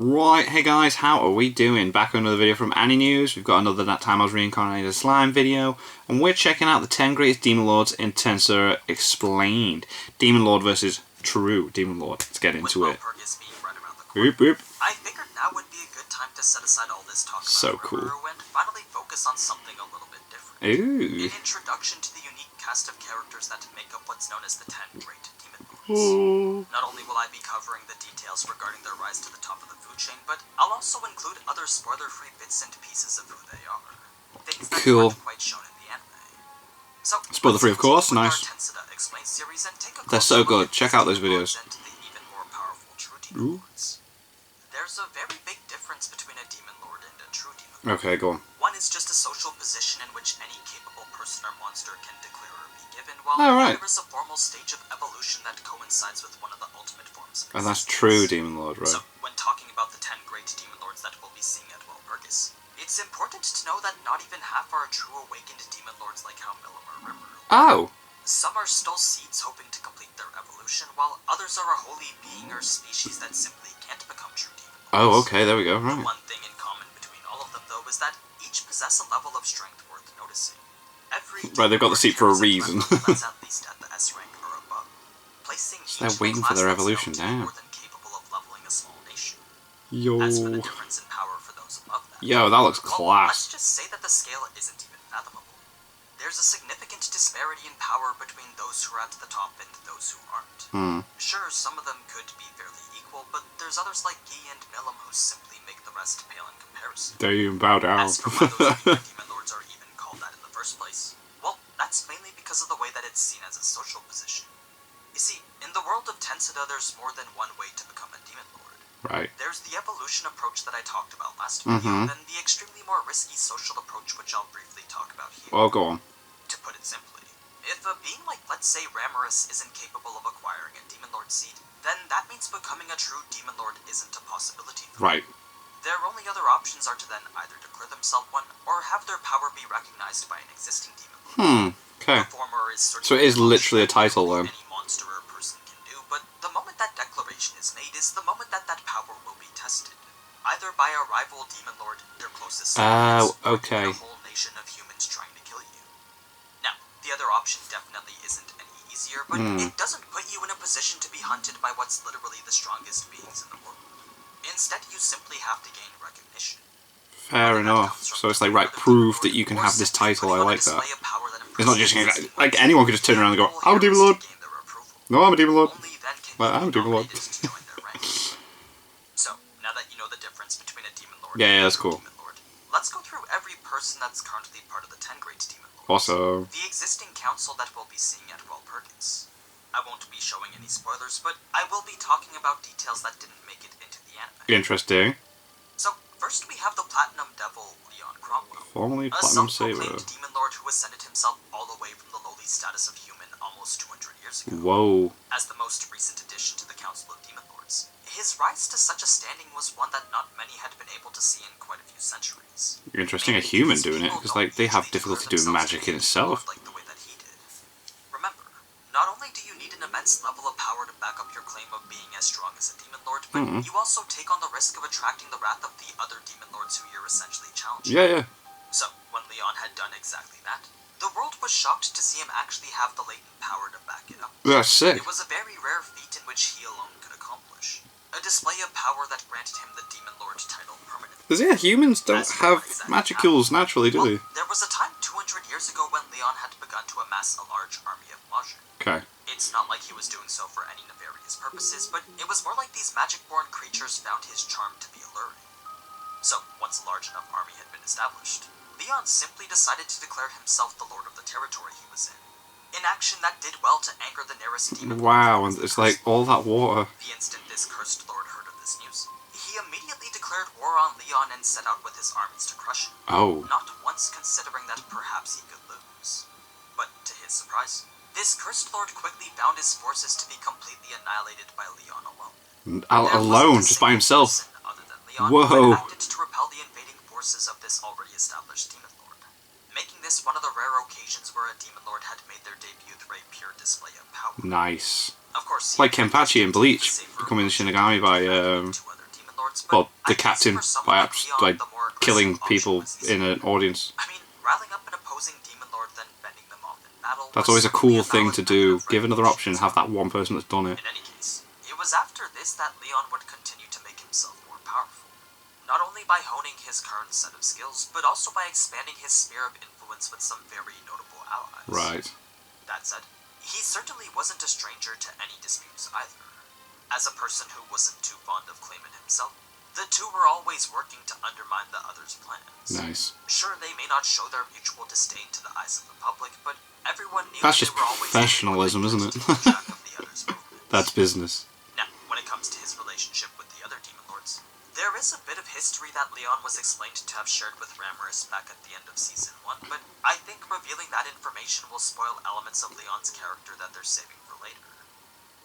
Right, hey guys, how are we doing? Back with another video from Annie News. We've got another That Time I Was Reincarnated as Slime video, and we're checking out the 10 greatest Demon Lords in Tensura Explained. Demon Lord versus true Demon Lord. Let's get into it. Boop, boop. I figured now would be a good time to set aside all this talk about cool. and finally focus on something a little bit different. Ooh. An introduction to the unique cast of characters that make up what's known as the 10 Great Demon Lords. Ooh. Not only will I be covering the details regarding their rise to the top of the food chain, but I'll also include other spoiler-free bits and pieces of who they are. Things that Cool. aren't quite shown in the anime. So, spoiler-free, of course. Nice. Tensura Explained series and take a They're so good. closer look Check at out those Demon videos. Lords and the even more powerful true Demon Lords. There's a very big difference between a Demon Lord and a true Demon Lord. Okay, go on. One is just a social position in which any capable person or monster can declare or be given, while Oh, right. the other is a formal stage of evolution that coincides with one of the ultimate forms of And that's existence. true Demon Lord, right? So, when talking about the 10 great Demon Lords that we'll be seeing at Walpurgis, it's important to know that not even half are true awakened Demon Lords like how Millimer remember. Oh! Some are still seeds hoping to complete their evolution, while others are a holy being or species that simply can't become true Demon Lords. Oh, okay, there we go, right. The one thing in common between all of them, though, is that each possess a level of strength worth noticing. Every Right, they've got the seat for a reason. that's at least at the S rank or above, placing So they're each waiting for class their that's evolution, known to be damn. more than capable of leveling a small nation. Yo. As for the difference in power for those above that, Yo, that looks well, class. let's just say that the scale isn't even fathomable. There's a significant disparity in power between those who are at the top and those who aren't. Sure, some of them could be fairly equal, but there's others like Guy and Millum who simply make the rest pale in comparison. They even bow down. As for why those Demon Lords are even called that in the first place, well, that's mainly because of the way that it's seen as a social position. You see, in the world of Tensura, there's more than one way to become a Demon Lord. Right. There's the evolution approach that I talked about last video, and the extremely more risky social approach which I'll briefly talk about here. Well, go on. To put it simply, if a being like, let's say, Ramorous isn't capable of acquiring a Demon Lord seed, then that means becoming a true Demon Lord isn't a possibility for Right. them. Their only other options are to then either declare themselves one, or have their power be recognized by an existing Demon Lord. Okay. The former is So it is literally a title, then. any monster or person can do, but the moment that declaration is made is the moment that that power will be tested. Either by a rival Demon Lord, their closest Oh, or okay. a whole nation of humans trying to kill you. Now, the other option definitely isn't any easier, but it doesn't put you in a position to be hunted by what's literally the strongest beings in the world. Instead, you simply have to gain recognition. Fair enough. So it's like, right, prove that you can have this title. I like that. It's not just like anyone could just turn around and go, I'm a Demon Lord. No, I'm a Demon Lord. Well, I'm a Demon Lord. So, now that you know the difference between a Demon Lord Yeah, and that's a cool. Demon Lord, let's go through every person that's currently part of the 10 Great Demon Lords. Also, The existing council that we'll be seeing at Walpurgis. I won't be showing any spoilers, but I will be talking about details that didn't make it into the anime. interesting. So, first we have the Platinum Devil, Leon Cromwell. Formerly A Platinum self-proclaimed Saber. Demon Lord who ascended himself all the way from the lowly status of human almost 200 years ago. Whoa. As the most recent addition to the Council of Demon Lords, his rise to such a standing was one that not many had been able to see in quite a few centuries. Interesting, a human doing it, because like they have difficulty doing magic in itself. Like the way that he did. Remember, not only do you need an immense level of power to back up your claim of being as strong as a Demon Lord, but you also take on the risk of attracting the wrath of the other Demon Lords who you're essentially challenging. Yeah. So, when Leon had done exactly that, the world was shocked to see him actually have the latent power to back it up. That's sick. It was a very rare feat in which he alone could accomplish. A display of power that granted him the Demon Lord title permanently. Because yeah, humans don't have magicals naturally, do they? Well, there was a time 200 years ago when Leon had begun to amass a large army of Majin. Okay. It's not like he was doing so for any nefarious purposes, but it was more like these magic-born creatures found his charm to be alluring. So, once a large enough army had been established, Leon simply decided to declare himself the lord of the territory he was in. An action that did well to anger the nearest demon. Wow, and it's like all that water. The instant this cursed lord heard of this news, he immediately declared war on Leon and set out with his armies to crush him. Oh. Not once considering that perhaps he could lose. But to his surprise, this cursed lord quickly found his forces to be completely annihilated by Leon alone. Alone, just by himself. Other than Leon, Whoa. who had acted to repel the invading forces of this already established Demon Lord, making this one of the rare occasions where a Demon Lord had made their debut through a pure display of power. Nice. Of course, Like Kenpachi in Bleach, becoming the Shinigami by Lords, but Well, the I guess captain for someone by, like Leon, by the more aggressive killing option people was easier. in an audience. I mean, riling up an opposing Demon Lord, then bending them off in battle. That's was always a certainly cool thing valid to method do. of Give another option, resolution. have that one person that's done it. In any case, it was after this that Leon would continue to make himself more powerful. Not only by honing his current set of skills, but also by expanding his sphere of influence with some very notable allies. Right. That said, he certainly wasn't a stranger to any disputes either. As a person who wasn't too fond of Clayman himself, the two were always working to undermine the other's plans. Nice. Sure, they may not show their mutual disdain to the eyes of the public, but everyone knew That's they just were always professionalism, isn't it? to keep track of the other's movements. That's business. Now, when it comes to his relationship with the other Demon Lords, there is a bit of history that Leon was explained to have shared with Ramaris back at the end of Season 1, but I think revealing that information will spoil elements of Leon's character that they're saving for later.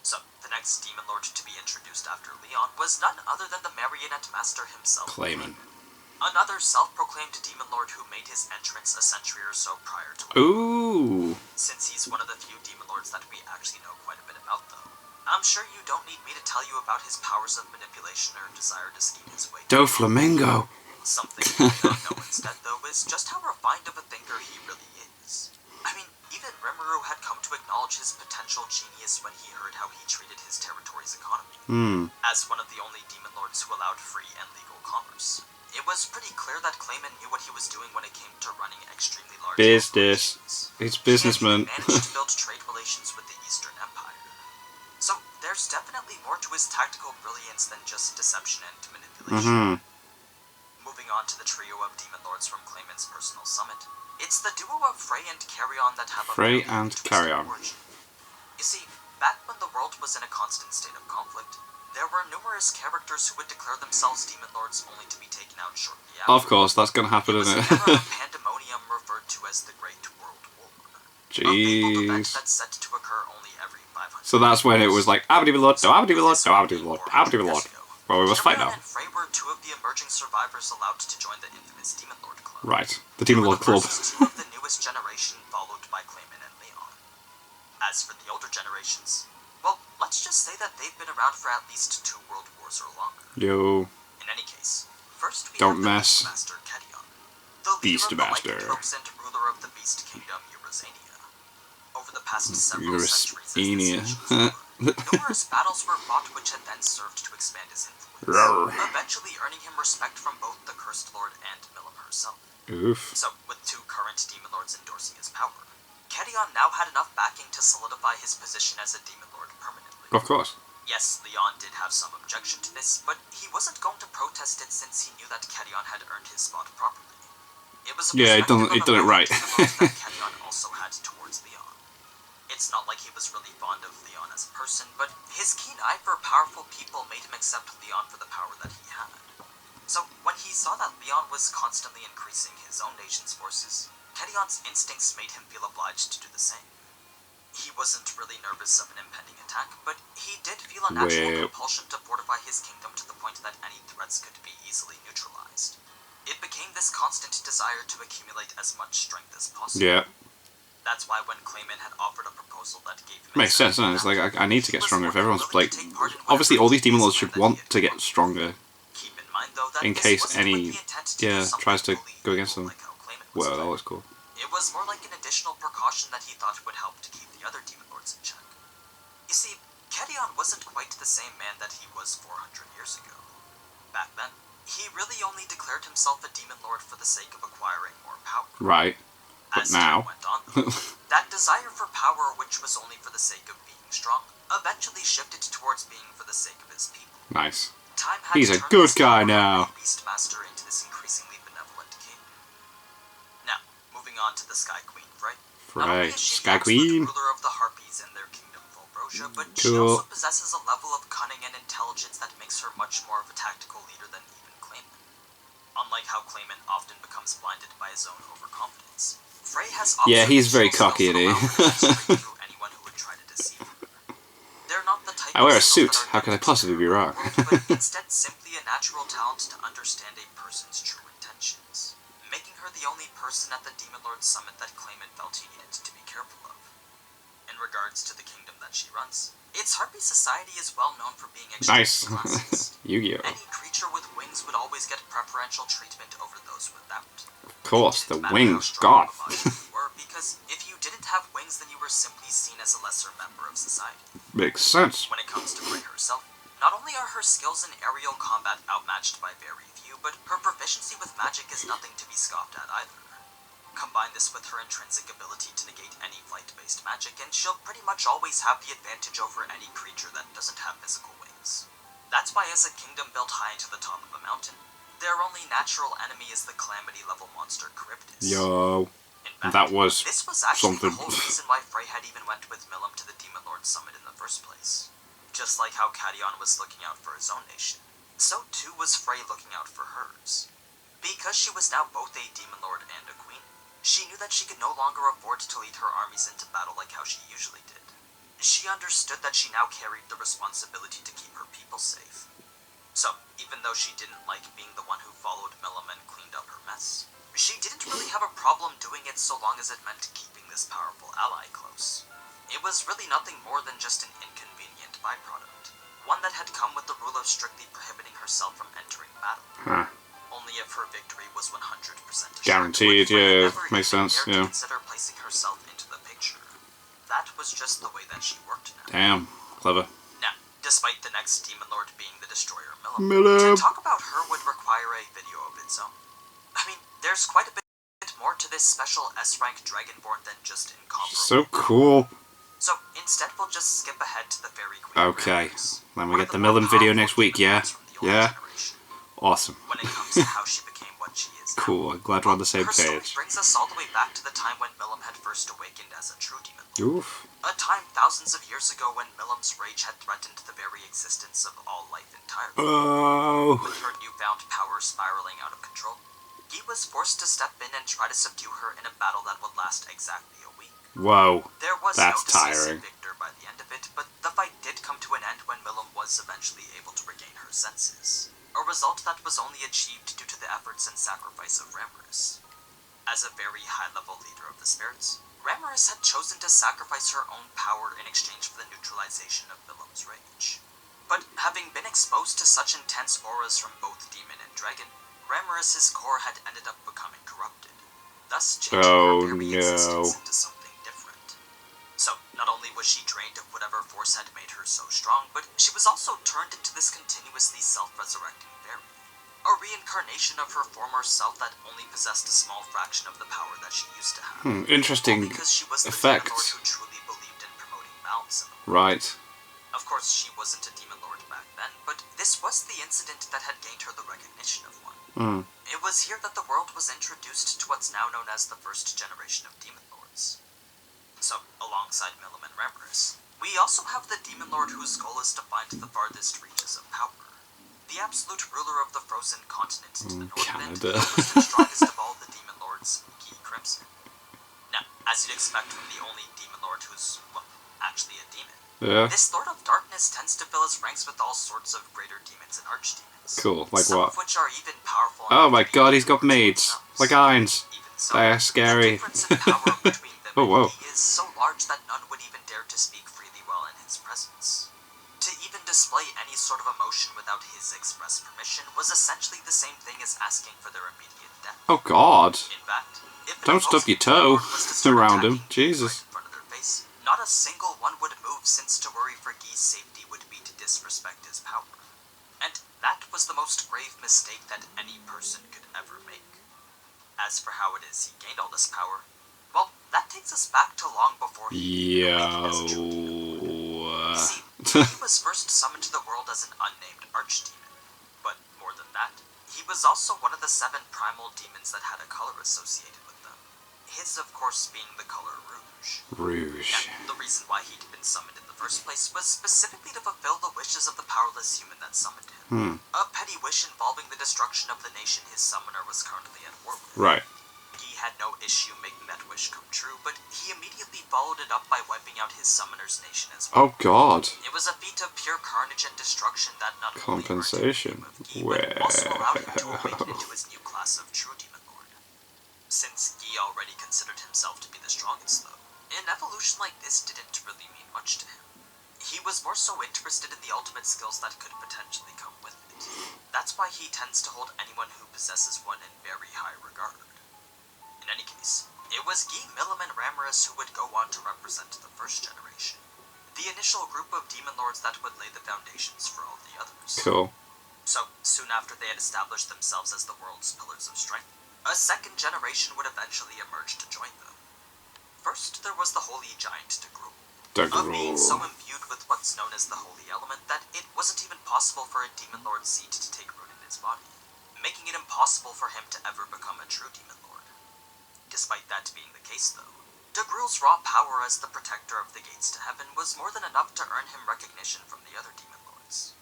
So, the next Demon Lord to be introduced after Leon was none other than the Marionette Master himself. Clayman. Another self-proclaimed Demon Lord who made his entrance a century or so prior to Leon. Ooh. Since he's one of the few Demon Lords that we actually know quite a bit about, though, I'm sure you don't need me to tell you about his powers of manipulation or desire to scheme his way. Doflamingo. Something you may not know instead, though, is just how refined of a thinker he really is. I mean, even Rimuru had come to acknowledge his potential genius when he heard how he treated his territory's economy. As one of the only Demon Lords who allowed free and legal commerce, it was pretty clear that Clayman knew what he was doing when it came to running extremely large Business. operations. It's businessman. He had even managed to build trade relations with the Eastern Empire. So, there's definitely more to his tactical brilliance than just deception and manipulation. Moving on to the trio of Demon Lords from Clayman's personal summit, it's the duo of Frey and Carrion that have a Frey very and twisted Carrion. origin. You see, back when the world was in a constant state of conflict, there were numerous characters who would declare themselves Demon Lords only to be taken out shortly after. Of course, that's gonna happen, It was isn't an era it? of pandemonium referred to as the Great World War. A fabled event Jeez. that's set to occur only every 500 So that's when it was like, Abdi Lord, no Abdi Lord, no Abdi Lord, Or Abdi Lord. Well, we must fight Carrion now. and Frey were two of the emerging survivors allowed to join the infamous Demon Lord Club. Right. The They Demon were Lord the Club. first two of the newest generation, followed by Clayman and Leon. As for the older generations, well, let's just say that they've been around for at least 2 world wars or longer. Yo. In any case, first we Don't have the mess. Beastmaster Carrion, the leader of the Beastmaster. lycanthropes and ruler of the Beast Kingdom, Eurasania. Over the past several centuries as this Eurasania. nation's ruler, numerous battles were fought which had then served to expand his influence, Rawr. eventually earning him respect from both the Cursed Lord and Milim herself. Oof. So, with 2 current Demon Lords endorsing his power, Carrion now had enough backing to solidify his position as a Demon Lord permanently. Of course. Yes, Leon did have some objection to this, but he wasn't going to protest it since he knew that Carrion had earned his spot properly. It was a Yeah, he'd done perspective it on a right. level of devotion that Carrion also had towards Leon. It's not like he was really fond of Leon as a person, but his keen eye for powerful people made him accept Leon for the power that he had. So, when he saw that Leon was constantly increasing his own nation's forces, Carrion's instincts made him feel obliged to do the same. He wasn't really nervous of an impending attack, but he did feel a natural Wait. compulsion to fortify his kingdom to the point that any threats could be easily neutralized. It became this constant desire to accumulate as much strength as possible. Yeah. That's why when Clayman had offered a proposal that gave him Makes sense, doesn't it? It's like, I need to get stronger. If everyone's like, obviously all these Demon Lords should want to get stronger Keep in mind, though, that in this case wasn't with any, the intent to do yeah, something tries to fully go against illegal them. like how Clayman was Well, that doing. was cool. It was more like an additional precaution that he thought would help to keep the other Demon Lords in check. You see, Carrion wasn't quite the same man that he was 400 years ago. Back then, he really only declared himself a Demon Lord for the sake of acquiring more power. Right. But As now. time went on, though, that desire for power, which was only for the sake of being strong, eventually shifted towards being for the sake of his people. Nice. Time had He's a turned good this guy former now. Beastmaster into this increasingly benevolent king. Now, moving on to the Sky Queen, Frey. Not only Frey. is she Sky the Queen. absolute ruler of the Harpies and their kingdom Volbrosia, but she Cool. also possesses a level of cunning and intelligence that makes her much more of a tactical leader than even Clayman. Unlike how Clayman often becomes blinded by his own overconfidence, Frey has Yeah, he's very observational cocky, skills that isn't he? allow her to see straight through anyone who would try to deceive her. They're not the type I wear of a skills suit. that are How could I unique to possibly her be wrong? world, but instead simply a natural talent to understand a person's true intentions, making her the only person at the Demon Lord Summit that Clayman felt he needed to be careful of. In regards to the kingdom that she runs, its Harpy society is well known for being extremely Nice. classist. Yu-Gi-Oh. Any creature creature with wings would always get preferential treatment over those without. Of course, the It didn't matter how wings. strong God. of a body you were, because if you didn't have wings, then you were simply seen as a lesser member of society. Makes sense. When it comes to Frey herself, not only are her skills in aerial combat outmatched by very few, but her proficiency with magic is nothing to be scoffed at either. Combine this with her intrinsic ability to negate any flight-based magic, and she'll pretty much always have the advantage over any creature that doesn't have physical wings. That's why as a kingdom built high into the top of a mountain, their only natural enemy is the calamity-level monster Charybdis. Yo. In fact, That was this was actually something. the whole reason why Freyhead even went with Milim to the Demon Lord Summit in the first place. Just like how Cadion was looking out for his own nation, so too was Frey looking out for hers. Because she was now both a Demon Lord and a Queen, she knew that she could no longer afford to lead her armies into battle like how she usually did. She understood that she now carried the responsibility to keep her people safe. So, even though she didn't like being the one who followed Milim and cleaned up her mess, she didn't really have a problem doing it so long as it meant keeping this powerful ally close. It was really nothing more than just an inconvenient byproduct, one that had come with the rule of strictly prohibiting herself from entering battle. Huh. Only if her victory was 100% assured Guaranteed, would Frey yeah, ever makes even sense, dare yeah. to consider placing herself into the picture. That was just the way that she worked now. Damn. Clever. Now, despite the next Demon Lord being the Destroyer Milim, Milim. to talk about her would require a video of its own. I mean, there's quite a bit more to this special S-rank Dragonborn than just incomparable. So cool. So instead, we'll just skip ahead to the Fairy Queen. Okay. Ramparts, Then one we of get the the more Milim video powerful next week, demon yeah? lords from the older Yeah? generation. Awesome. When it comes to how she became what she is now. Cool. I'm glad we're on the same Her story page. brings us all the way back to the time when Milim had first awakened as a true demon lord. Oof. A time thousands of years ago when Milim's rage had threatened the very existence of all life entirely. Oh. With her newfound power spiraling out of control, he was forced to step in and try to subdue her in a battle that would last exactly a week. Whoa. There was That's no decisive tiring. victor by the end of it, but the fight did come to an end when Milim was eventually able to regain her senses. A result that was only achieved due to the efforts and sacrifice of Ramaris. As a very high-level leader of the spirits, Ramaris had chosen to sacrifice her own power in exchange for the neutralization of Milim's rage. But having been exposed to such intense auras from both demon and dragon, Ramaris' core had ended up becoming corrupted, thus changing her very existence into something different. So, not only was she drained of whatever force had made her so strong, but she was also turned into this continuously self-resurrecting fairy. A reincarnation of her former self that only possessed a small fraction of the power that she used to have. Interesting All because she was the effect. demon lord who truly believed in promoting balance in the world. Right. Of course, she wasn't a demon lord back then, but this was the incident that had gained her the recognition of one. It was here that the world was introduced to what's now known as the first generation of demon lords. So, alongside Milim and Ramaris, we also have the demon lord whose goal is to find the farthest reaches of power. The absolute ruler of the frozen continent to the north and the Canada. oldest and strongest of all the demon lords, Guy Crimson. Now, as you'd expect from the only demon lord who's, well, actually a demon, Yeah. this Lord of Darkness tends to fill his ranks with all sorts of greater demons and archdemons. Cool. Like some what? of which are even powerful Oh enough my to be god, he's got lords maids. themselves. Like irons. Even so, They're the scary. difference in power between them Oh, and whoa. Guy is so large that none would even dare to speak freely while in his presence. To even display any sort of emotion without his express permission was essentially the same thing as asking for their immediate death. Oh god. In fact, if an Don't stub your opposing toe lord was to start around him. attacking Jesus. right in front of their face, not a single one would move, since to worry for Guy's safety would be to disrespect his power. And that was the most grave mistake that any person could ever make. As for how it is he gained all this power, well, that takes us back to long before he awakened as a true demon lord. See, Yo. he was first summoned to the world as an unnamed archdemon. But more than that, he was also one of the 7 primal demons that had a color associated with them. His, of course, being the color rouge. Rouge. Now, the reason why he'd been summoned in the first place was specifically to fulfill the wishes of the powerless human that summoned him. A petty wish involving the destruction of the nation his summoner was currently at war with. Right. He had no issue making that wish come true, but he immediately followed it up by wiping out his summoner's nation as well. Oh god. It was a feat of pure carnage and destruction that not Compensation. only but also allowed him to awaken into his new class of true demon lord. Since Guy already considered himself to be the strongest, though, an evolution like this didn't really mean much to him. He was more so interested in the ultimate skills that could potentially come with it. that's why he tends to hold anyone who possesses one in very high regard. In any case, it was Guy Milliman Ramirez who would go on to represent the first generation, the initial group of demon lords that would lay the foundations for all the others. Cool. So, soon after they had established themselves as the world's pillars of strength, a second generation would eventually emerge to join them. First, there was the holy giant Degrul, a being so imbued with what's known as the holy element that it wasn't even possible for a demon lord's seed to take root in his body, making it impossible for him to ever become a true demon lord. Despite that being the case, though, Degrul's raw power as the protector of the gates to heaven was more than enough to earn him recognition from the other demon lords.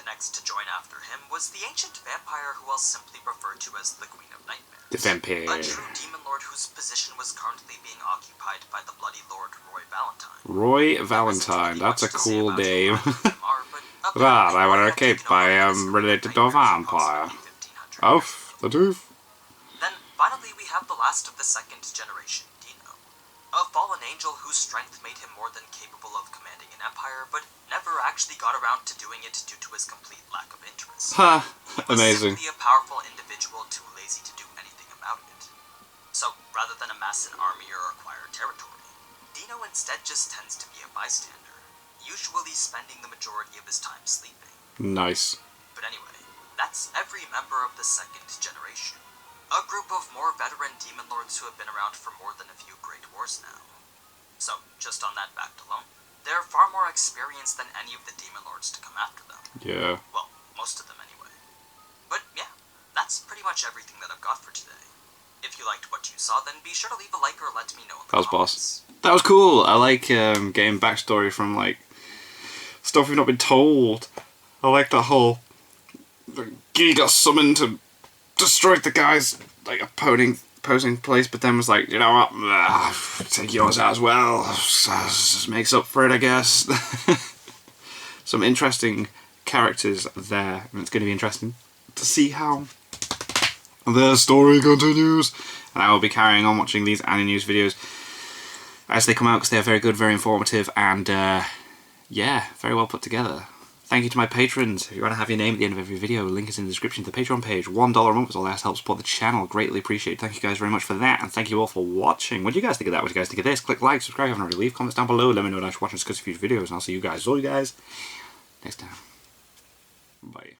The next to join after him was the ancient vampire who I'll simply refer to as the Queen of Nightmares. The vampire. A true demon lord whose position was currently being occupied by the bloody lord Roy Valentine. Roy Valentine, that's a cool name. That I want to keep. I am related to a vampire. Oh, the doof. Then, finally, we have the last of the second generation, Dino. A fallen angel whose strength made him more than capable of commanding an empire, but never actually got around to doing it due to his complete lack of interest. Ha! He was Amazing. simply a powerful individual too lazy to do anything about it. So, rather than amass an army or acquire territory, Dino instead just tends to be a bystander, usually spending the majority of his time sleeping. Nice. But anyway, that's every member of the second generation. A group of more veteran demon lords who have been around for more than a few great wars now. So, just on that fact alone, they're far more experienced than any of the demon lords to come after them. Yeah. Well, most of them anyway. But yeah, that's pretty much everything that I've got for today. If you liked what you saw, then be sure to leave a like or let me know in the comments. That was cool. I like getting backstory from like stuff we've not been told. I like that whole Guy got summoned to destroy the guy's like opposing place, but then was like, you know what, take yours out as well. Just makes up for it, I guess. Some interesting characters there, and it's going to be interesting to see how the story continues. And I will be carrying on watching these News videos as they come out because they are very good, very informative, and yeah, very well put together. Thank you to my patrons. If you want to have your name at the end of every video, link is in the description to the Patreon page. $1 a month is all that has to help support the channel. Greatly appreciated. Thank you guys very much for that, and thank you all for watching. What do you guys think of that? What do you guys think of this? Click like, subscribe if you haven't already. Leave comments down below. Let me know what I should watch and discuss future videos, and I'll see you guys, all you guys, next time. Bye.